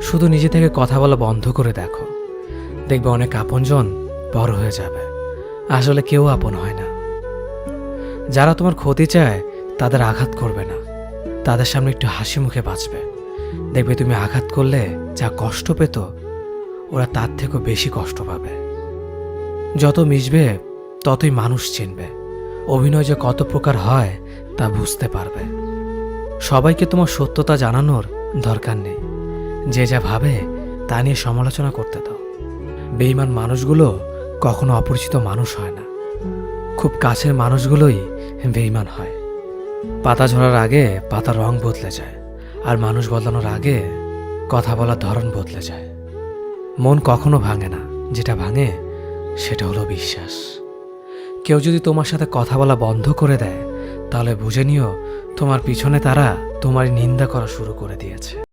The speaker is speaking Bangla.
শুধু নিজে থেকে কথা বলা বন্ধ করে দেখো, দেখবে অনেক আপনজন বড় হয়ে যাবে। আসলে কেউ আপন হয় না। যারা তোমার ক্ষতি চায় তাদের আঘাত করবে না, তাদের সামনে একটু হাসি মুখে বাঁচবে। দেখবে তুমি আঘাত করলে যা কষ্ট পেত, ওরা তার থেকেও বেশি কষ্ট পাবে। যত মিশবে ততই মানুষ চিনবে, অভিনয় যে কত প্রকার হয় তা বুঝতে পারবে। সবাইকে তোমার সত্যতা জানানোর দরকার নেই, যে যা ভাবে তা নিয়ে সমালোচনা করতে দাও। বেঈমান মানুষগুলো কখনো অপরিচিত মানুষ হয় না, খুব কাছের মানুষগুলোই বেঈমান হয়। পাতা ঝরার আগে পাতার রং বদলে যায়, আর মানুষ বদলানোর আগে কথা বলার ধরন বদলে যায়। মন কখনো ভাঙে না, যেটা ভাঙে সেটা হলো বিশ্বাস। কেউ যদি তোমার সাথে কথা বলা বন্ধ করে দেয়, তাহলে বুঝে নিও তোমার পিছনে তারা তোমার নিন্দা করা শুরু করে দিয়েছে।